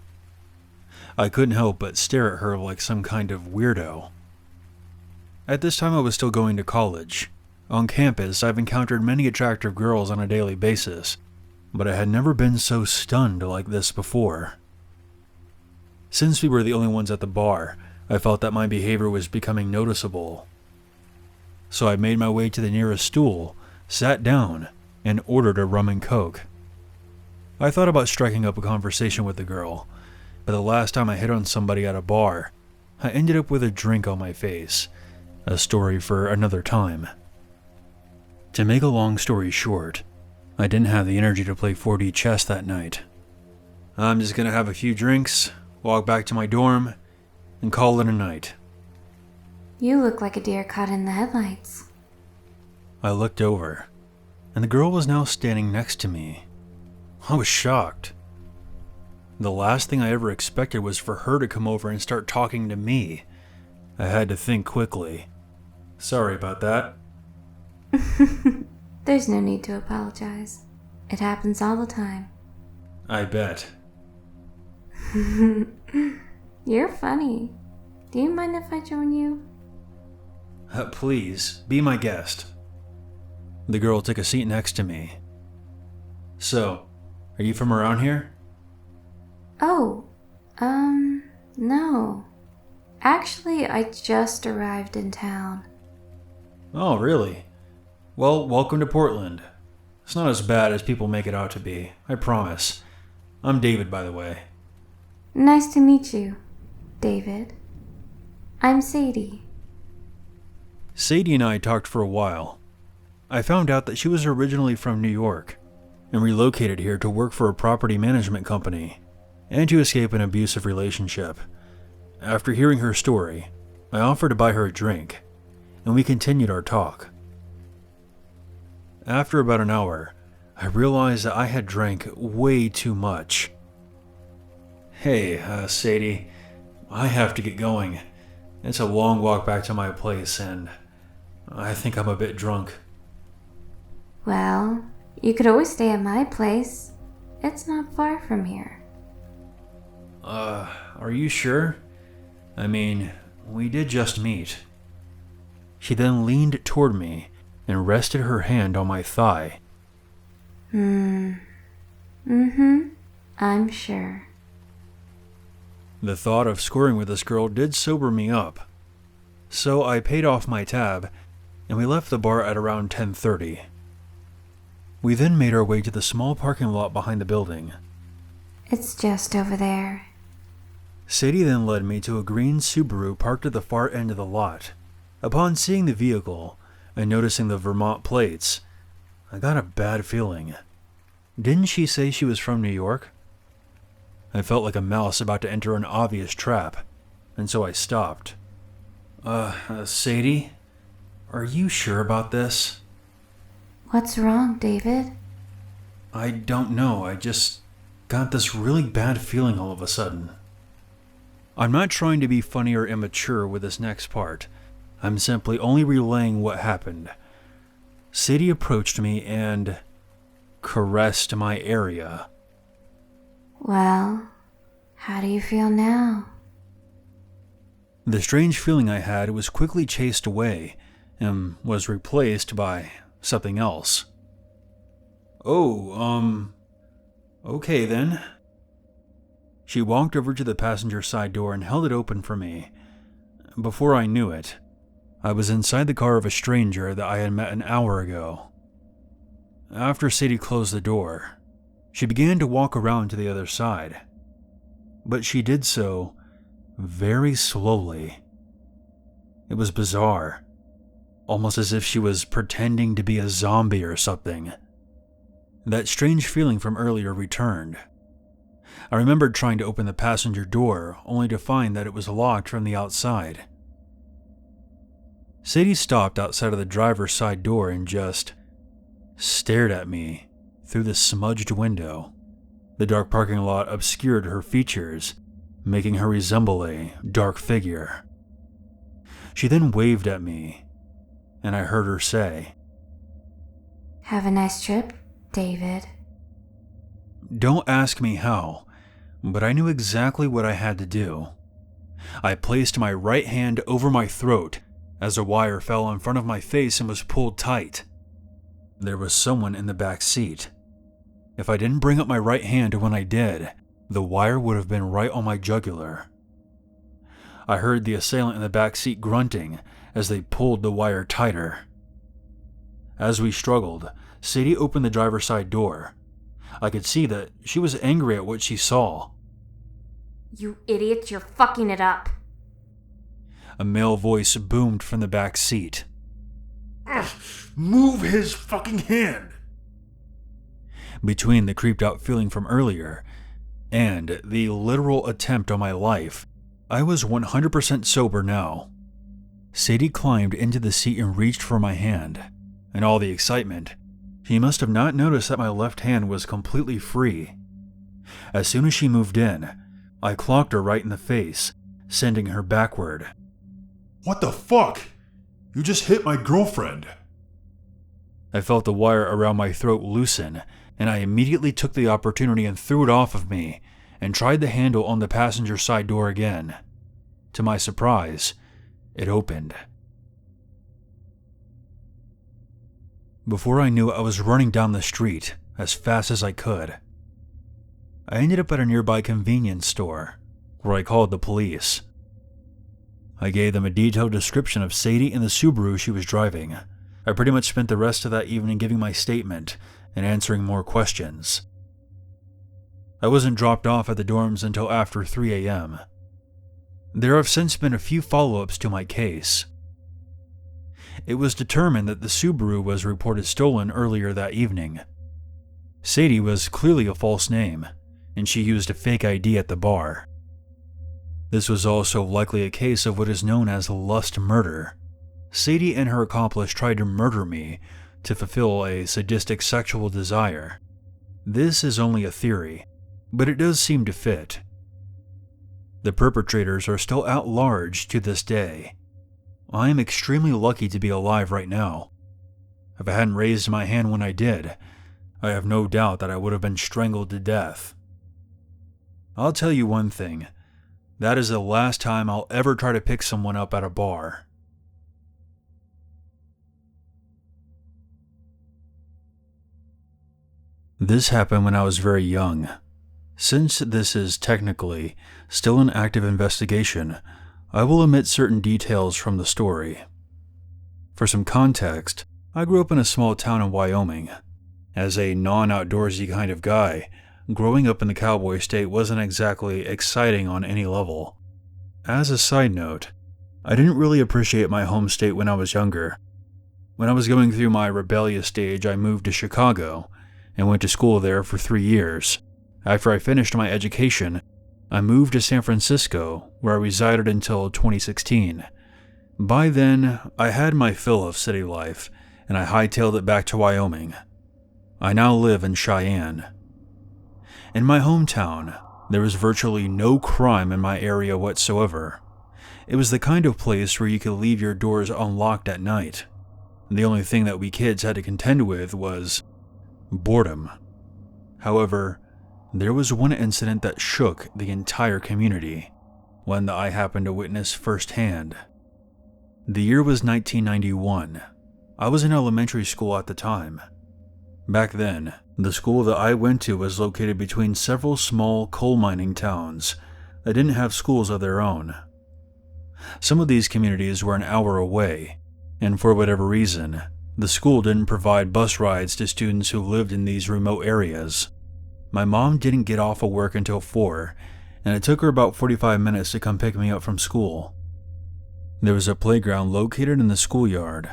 I couldn't help but stare at her like some kind of weirdo. At this time I was still going to college. On campus, I've encountered many attractive girls on a daily basis, but I had never been so stunned like this before. Since we were the only ones at the bar, I felt that my behavior was becoming noticeable. So I made my way to the nearest stool, sat down, and ordered a rum and coke. I thought about striking up a conversation with the girl, but the last time I hit on somebody at a bar, I ended up with a drink on my face, a story for another time. To make a long story short, I didn't have the energy to play 4D chess that night. I'm just gonna have a few drinks, walk back to my dorm, and call it a night. You look like a deer caught in the headlights. I looked over, and the girl was now standing next to me. I was shocked. The last thing I ever expected was for her to come over and start talking to me. I had to think quickly. Sorry about that. There's no need to apologize. It happens all the time. I bet. You're funny. Do you mind if I join you? Please, be my guest. The girl took a seat next to me. So, are you from around here? Oh, no. Actually, I just arrived in town. Oh, really? Well, welcome to Portland. It's not as bad as people make it out to be, I promise. I'm David, by the way. Nice to meet you, David. I'm Sadie. Sadie and I talked for a while. I found out that she was originally from New York and relocated here to work for a property management company and to escape an abusive relationship. After hearing her story, I offered to buy her a drink, and we continued our talk. After about an hour, I realized that I had drank way too much. Hey, Sadie, I have to get going. It's a long walk back to my place, and I think I'm a bit drunk. Well, you could always stay at my place. It's not far from here. Are you sure? I mean, we did just meet. She then leaned toward me and rested her hand on my thigh. I'm sure. The thought of scoring with this girl did sober me up. So I paid off my tab, and we left the bar at around 10:30. We then made our way to the small parking lot behind the building. It's just over there. Sadie then led me to a green Subaru parked at the far end of the lot. Upon seeing the vehicle and noticing the Vermont plates, I got a bad feeling. Didn't she say she was from New York? I felt like a mouse about to enter an obvious trap, and so I stopped. Sadie? Are you sure about this? What's wrong, David? I don't know, I just got this really bad feeling all of a sudden. I'm not trying to be funny or immature with this next part. I'm simply only relaying what happened. Sadie approached me and caressed my area. Well, how do you feel now? The strange feeling I had was quickly chased away and was replaced by something else. Oh, okay then. She walked over to the passenger side door and held it open for me. Before I knew it, I was inside the car of a stranger that I had met an hour ago. After Sadie closed the door, she began to walk around to the other side, but she did so very slowly. It was bizarre, almost as if she was pretending to be a zombie or something. That strange feeling from earlier returned. I remembered trying to open the passenger door, only to find that it was locked from the outside. Sadie stopped outside of the driver's side door and just stared at me through the smudged window. The dark parking lot obscured her features, making her resemble a dark figure. She then waved at me, and I heard her say, "Have a nice trip, David." Don't ask me how, but I knew exactly what I had to do. I placed my right hand over my throat as a wire fell in front of my face and was pulled tight. There was someone in the back seat. If I didn't bring up my right hand when I did, the wire would have been right on my jugular. I heard the assailant in the back seat grunting as they pulled the wire tighter. As we struggled, Sadie opened the driver's side door. I could see that she was angry at what she saw. "You idiots, you're fucking it up." A male voice boomed from the back seat. Move his fucking hand! Between the creeped out feeling from earlier and the literal attempt on my life, I was 100% sober now. Sadie climbed into the seat and reached for my hand. In all the excitement, she must have not noticed that my left hand was completely free. As soon as she moved in, I clocked her right in the face, sending her backward. What the fuck? You just hit my girlfriend. I felt the wire around my throat loosen, and I immediately took the opportunity and threw it off of me and tried the handle on the passenger side door again. To my surprise, it opened. Before I knew it, I was running down the street as fast as I could. I ended up at a nearby convenience store, where I called the police. I gave them a detailed description of Sadie and the Subaru she was driving. I pretty much spent the rest of that evening giving my statement and answering more questions. I wasn't dropped off at the dorms until after 3 a.m. There have since been a few follow-ups to my case. It was determined that the Subaru was reported stolen earlier that evening. Sadie was clearly a false name, and she used a fake ID at the bar. This was also likely a case of what is known as lust murder. Sadie and her accomplice tried to murder me to fulfill a sadistic sexual desire. This is only a theory, but it does seem to fit. The perpetrators are still at large to this day. I am extremely lucky to be alive right now. If I hadn't raised my hand when I did, I have no doubt that I would have been strangled to death. I'll tell you one thing. That is the last time I'll ever try to pick someone up at a bar. This happened when I was very young. Since this is technically still an active investigation, I will omit certain details from the story. For some context, I grew up in a small town in Wyoming. As a non-outdoorsy kind of guy, growing up in the cowboy state wasn't exactly exciting on any level. As a side note, I didn't really appreciate my home state when I was younger. When I was going through my rebellious stage, I moved to Chicago and went to school there for 3 years. After I finished my education, I moved to San Francisco, where I resided until 2016. By then, I had my fill of city life, and I hightailed it back to Wyoming. I now live in Cheyenne. In my hometown, there was virtually no crime in my area whatsoever. It was the kind of place where you could leave your doors unlocked at night. The only thing that we kids had to contend with was boredom. However, there was one incident that shook the entire community, one that I happened to witness firsthand. The year was 1991. I was in elementary school at the time. Back then, the school that I went to was located between several small coal mining towns that didn't have schools of their own. Some of these communities were an hour away, and for whatever reason, the school didn't provide bus rides to students who lived in these remote areas. My mom didn't get off of work until 4, and it took her about 45 minutes to come pick me up from school. There was a playground located in the schoolyard,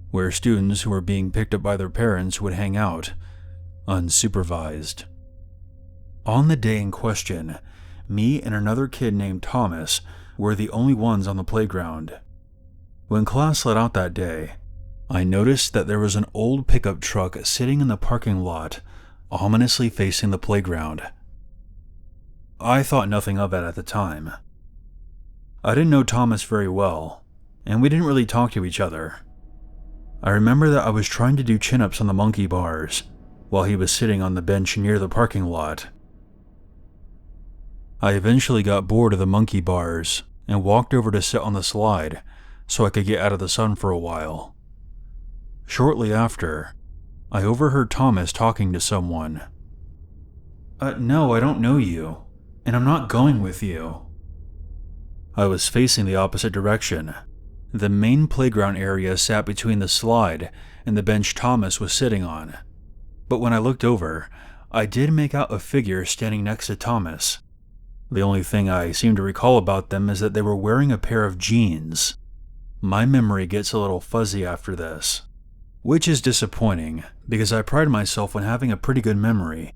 where students who were being picked up by their parents would hang out, unsupervised. On the day in question, me and another kid named Thomas were the only ones on the playground. When class let out that day, I noticed that there was an old pickup truck sitting in the parking lot ominously facing the playground. I thought nothing of it at the time. I didn't know Thomas very well, and we didn't really talk to each other. I remember that I was trying to do chin-ups on the monkey bars, while he was sitting on the bench near the parking lot. I eventually got bored of the monkey bars and walked over to sit on the slide so I could get out of the sun for a while. Shortly after, I overheard Thomas talking to someone. No, I don't know you, and I'm not going with you." I was facing the opposite direction. The main playground area sat between the slide and the bench Thomas was sitting on. But when I looked over, I did make out a figure standing next to Thomas. The only thing I seem to recall about them is that they were wearing a pair of jeans. My memory gets a little fuzzy after this, which is disappointing because I pride myself on having a pretty good memory.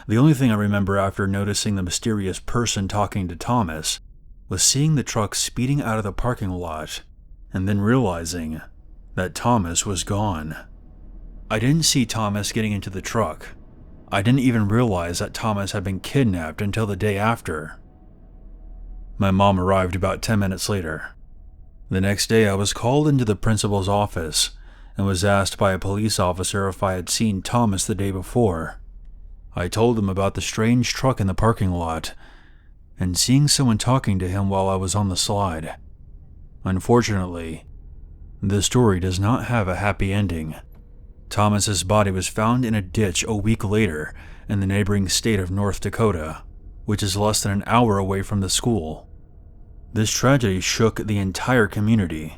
The only thing I remember after noticing the mysterious person talking to Thomas was seeing the truck speeding out of the parking lot and then realizing that Thomas was gone. I didn't see Thomas getting into the truck. I didn't even realize that Thomas had been kidnapped until the day after. My mom arrived about 10 minutes later. The next day I was called into the principal's office and was asked by a police officer if I had seen Thomas the day before. I told him about the strange truck in the parking lot and seeing someone talking to him while I was on the slide. Unfortunately, the story does not have a happy ending. Thomas's body was found in a ditch a week later in the neighboring state of North Dakota, which is less than an hour away from the school. This tragedy shook the entire community.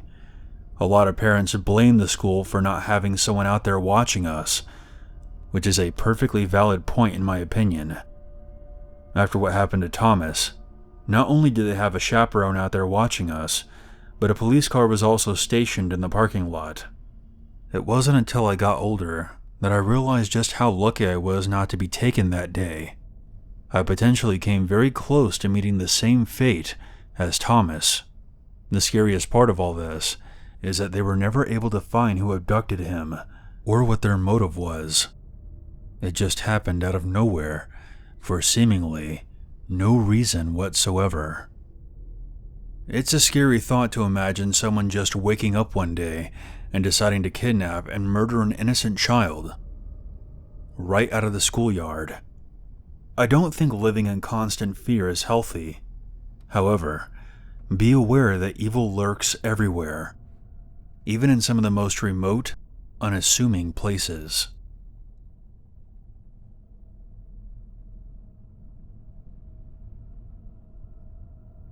A lot of parents blamed the school for not having someone out there watching us, which is a perfectly valid point in my opinion. After what happened to Thomas, not only did they have a chaperone out there watching us, but a police car was also stationed in the parking lot. It wasn't until I got older that I realized just how lucky I was not to be taken that day. I potentially came very close to meeting the same fate as Thomas. The scariest part of all this is that they were never able to find who abducted him or what their motive was. It just happened out of nowhere for seemingly no reason whatsoever. It's a scary thought to imagine someone just waking up one day and deciding to kidnap and murder an innocent child right out of the schoolyard. I don't think living in constant fear is healthy. However, be aware that evil lurks everywhere, even in some of the most remote, unassuming places.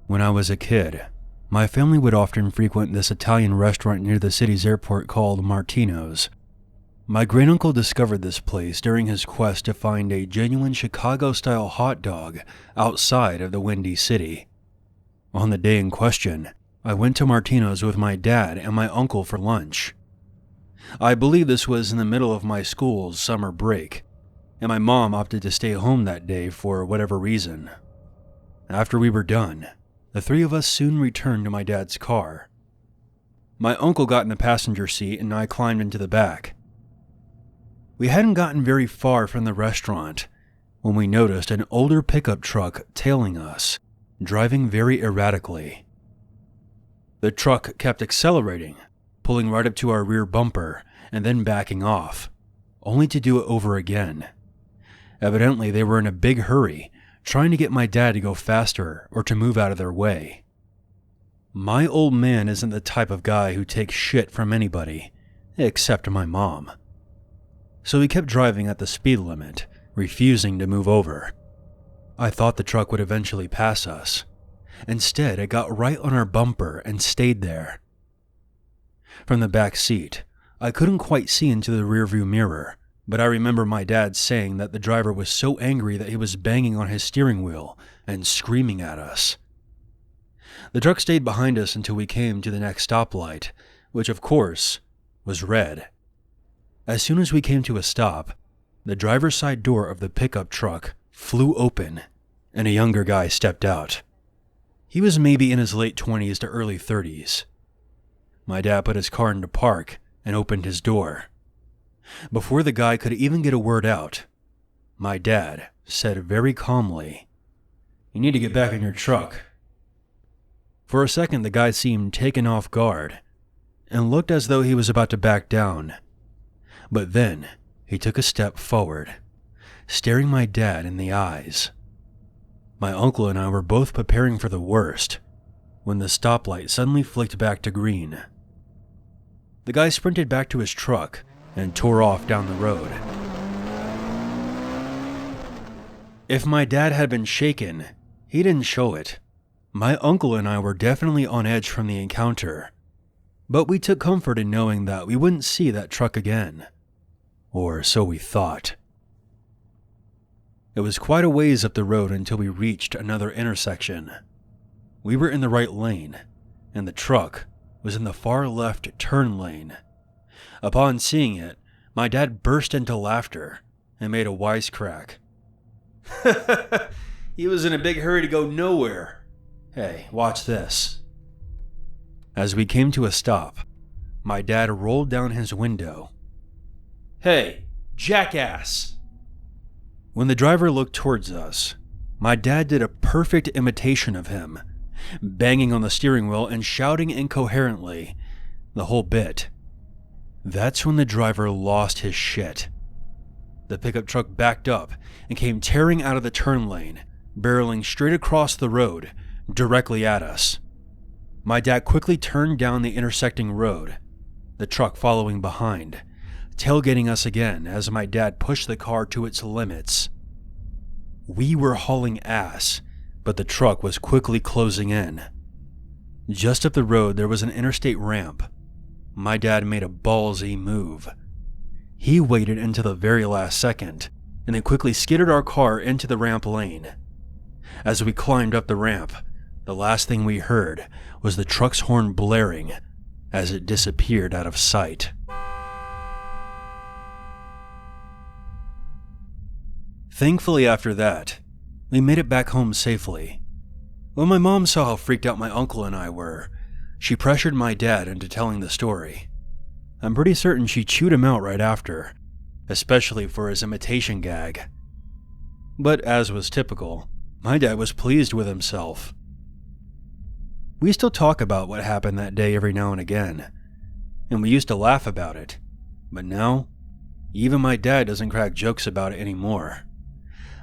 When I was a kid, my family would often frequent this Italian restaurant near the city's airport called Martino's. My great-uncle discovered this place during his quest to find a genuine Chicago-style hot dog outside of the Windy City. On the day in question, I went to Martino's with my dad and my uncle for lunch. I believe this was in the middle of my school's summer break, and my mom opted to stay home that day for whatever reason. After we were done, the three of us soon returned to my dad's car. My uncle got in the passenger seat and I climbed into the back. We hadn't gotten very far from the restaurant when we noticed an older pickup truck tailing us, driving very erratically. The truck kept accelerating, pulling right up to our rear bumper and then backing off, only to do it over again. Evidently, they were in a big hurry, trying to get my dad to go faster or to move out of their way. My old man isn't the type of guy who takes shit from anybody, except my mom. So he kept driving at the speed limit, refusing to move over. I thought the truck would eventually pass us. Instead, it got right on our bumper and stayed there. From the back seat, I couldn't quite see into the rearview mirror, but I remember my dad saying that the driver was so angry that he was banging on his steering wheel and screaming at us. The truck stayed behind us until we came to the next stoplight, which of course was red. As soon as we came to a stop, the driver's side door of the pickup truck flew open, and a younger guy stepped out. He was maybe in his late 20s to early 30s. My dad put his car into park and opened his door. Before the guy could even get a word out, my dad said very calmly, "You need to get back in your truck." For a second, the guy seemed taken off guard and looked as though he was about to back down. But then he took a step forward, staring my dad in the eyes. My uncle and I were both preparing for the worst when the stoplight suddenly flicked back to green. The guy sprinted back to his truck and tore off down the road. If my dad had been shaken, he didn't show it. My uncle and I were definitely on edge from the encounter, but we took comfort in knowing that we wouldn't see that truck again. Or so we thought. It was quite a ways up the road until we reached another intersection. We were in the right lane, and the truck was in the far left turn lane. Upon seeing it, my dad burst into laughter and made a wisecrack. He was in a big hurry to go nowhere. Hey, watch this. As we came to a stop, my dad rolled down his window. "Hey, jackass!" When the driver looked towards us, my dad did a perfect imitation of him, banging on the steering wheel and shouting incoherently, the whole bit. That's when the driver lost his shit. The pickup truck backed up and came tearing out of the turn lane, barreling straight across the road, directly at us. My dad quickly turned down the intersecting road, the truck following behind, tailgating us again as my dad pushed the car to its limits. We were hauling ass, but the truck was quickly closing in. Just up the road there was an interstate ramp. My dad made a ballsy move. He waited until the very last second, and then quickly skidded our car into the ramp lane. As we climbed up the ramp, the last thing we heard was the truck's horn blaring as it disappeared out of sight. Thankfully, after that, we made it back home safely. When my mom saw how freaked out my uncle and I were, she pressured my dad into telling the story. I'm pretty certain she chewed him out right after, especially for his imitation gag. But as was typical, my dad was pleased with himself. We still talk about what happened that day every now and again, and we used to laugh about it, but now, even my dad doesn't crack jokes about it anymore.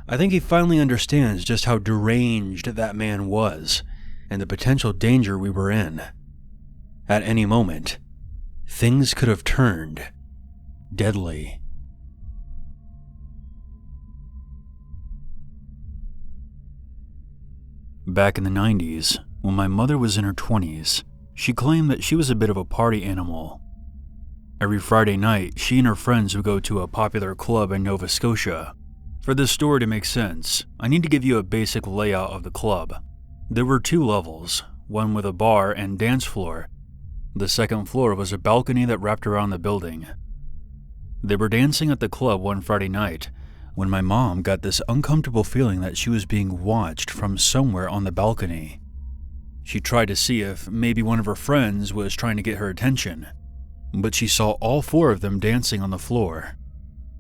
I think he finally understands just how deranged that man was, and the potential danger we were in. At any moment, things could have turned deadly. Back in the 90s, when my mother was in her 20s, she claimed that she was a bit of a party animal. Every Friday night, she and her friends would go to a popular club in Nova Scotia. For this story to make sense, I need to give you a basic layout of the club. There were 2 levels, one with a bar and dance floor. The second floor was a balcony that wrapped around the building. They were dancing at the club one Friday night when my mom got this uncomfortable feeling that she was being watched from somewhere on the balcony. She tried to see if maybe one of her friends was trying to get her attention, but she saw all 4 of them dancing on the floor.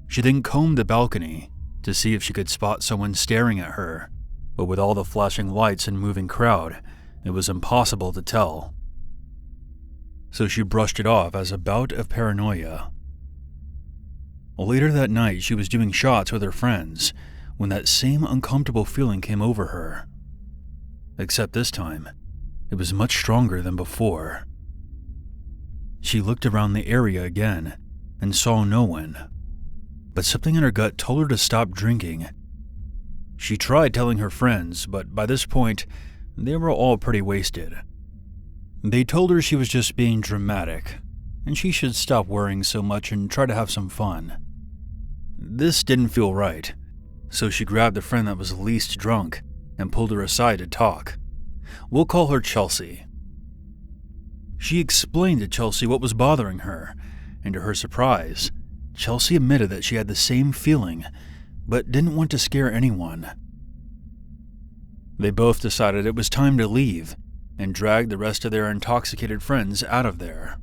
She then combed the balcony to see if she could spot someone staring at her, but with all the flashing lights and moving crowd, it was impossible to tell. So she brushed it off as a bout of paranoia. Later that night, she was doing shots with her friends when that same uncomfortable feeling came over her. Except this time, it was much stronger than before. She looked around the area again and saw no one, but something in her gut told her to stop drinking. She tried telling her friends, but by this point, they were all pretty wasted. They told her she was just being dramatic, and she should stop worrying so much and try to have some fun. This didn't feel right, so she grabbed the friend that was least drunk and pulled her aside to talk. We'll call her Chelsea. She explained to Chelsea what was bothering her, and to her surprise, Chelsea admitted that she had the same feeling, but didn't want to scare anyone. They both decided it was time to leave, and dragged the rest of their intoxicated friends out of there.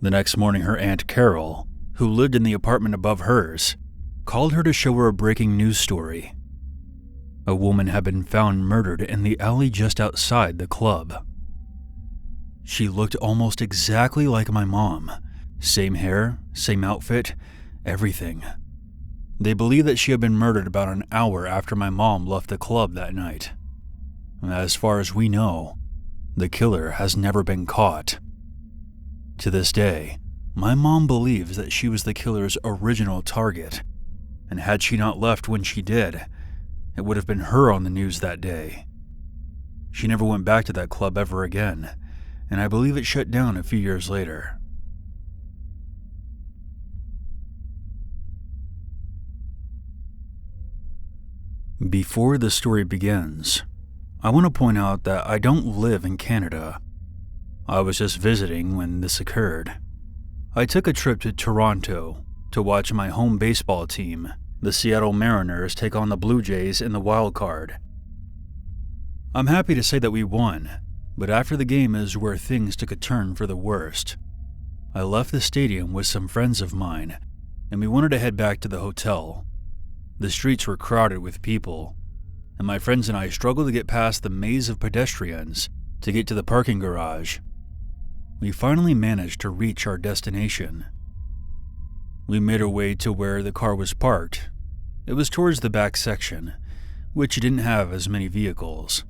The next morning, her Aunt Carol who lived in the apartment above hers, called her to show her a breaking news story. A woman had been found murdered in the alley just outside the club. She looked almost exactly like my mom. Same hair, same outfit, everything. They believe that she had been murdered about an hour after my mom left the club that night. As far as we know, the killer has never been caught. To this day, my mom believes that she was the killer's original target, and had she not left when she did, it would have been her on the news that day. She never went back to that club ever again, and I believe it shut down a few years later. Before the story begins, I want to point out that I don't live in Canada. I was just visiting when this occurred. I took a trip to Toronto to watch my home baseball team, the Seattle Mariners, take on the Blue Jays in the wild card. I'm happy to say that we won, but after the game is where things took a turn for the worst. I left the stadium with some friends of mine, and we wanted to head back to the hotel. The streets were crowded with people, and my friends and I struggled to get past the maze of pedestrians to get to the parking garage. We finally managed to reach our destination. We made our way to where the car was parked. It was towards the back section, which didn't have as many vehicles,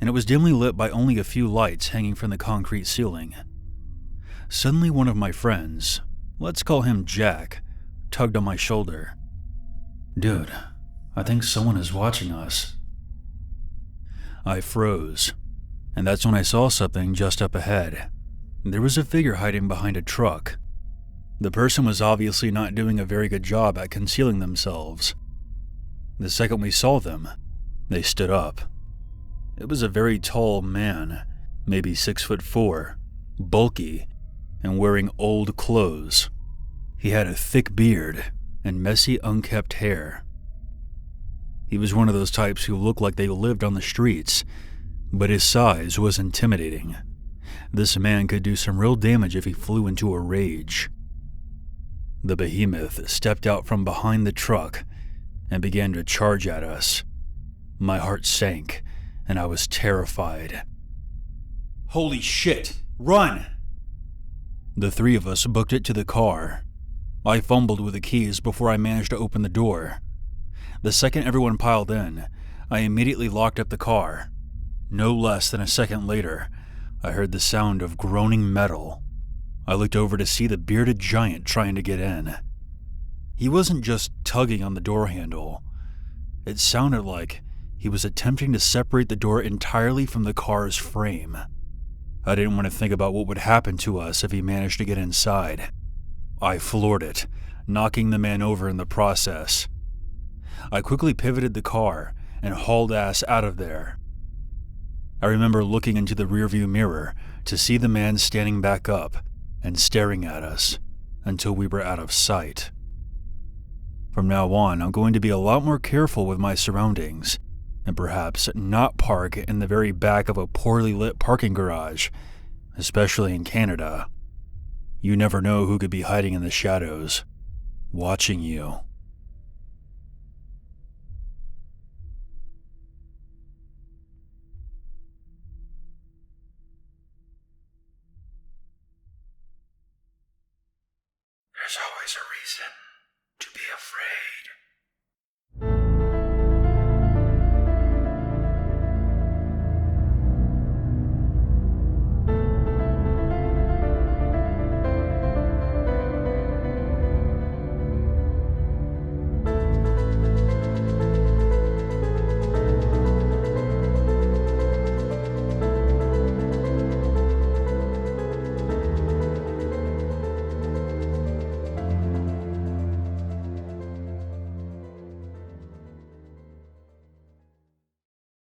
and it was dimly lit by only a few lights hanging from the concrete ceiling. Suddenly one of my friends, let's call him Jack, tugged on my shoulder. "Dude, I think someone is watching us." I froze, and that's when I saw something just up ahead. There was a figure hiding behind a truck. The person was obviously not doing a very good job at concealing themselves. The second we saw them, they stood up. It was a very tall man, maybe 6'4", bulky, and wearing old clothes. He had a thick beard and messy, unkempt hair. He was one of those types who looked like they lived on the streets, but his size was intimidating. This man could do some real damage if he flew into a rage. The behemoth stepped out from behind the truck and began to charge at us. My heart sank, and I was terrified. "Holy shit! Run!" The three of us booked it to the car. I fumbled with the keys before I managed to open the door. The second everyone piled in, I immediately locked up the car. No less than a second later, I heard the sound of groaning metal. I looked over to see the bearded giant trying to get in. He wasn't just tugging on the door handle. It sounded like he was attempting to separate the door entirely from the car's frame. I didn't want to think about what would happen to us if he managed to get inside. I floored it, knocking the man over in the process. I quickly pivoted the car and hauled ass out of there. I remember looking into the rearview mirror to see the man standing back up and staring at us until we were out of sight. From now on, I'm going to be a lot more careful with my surroundings and perhaps not park in the very back of a poorly lit parking garage, especially in Canada. You never know who could be hiding in the shadows, watching you. There's always a reason to be afraid.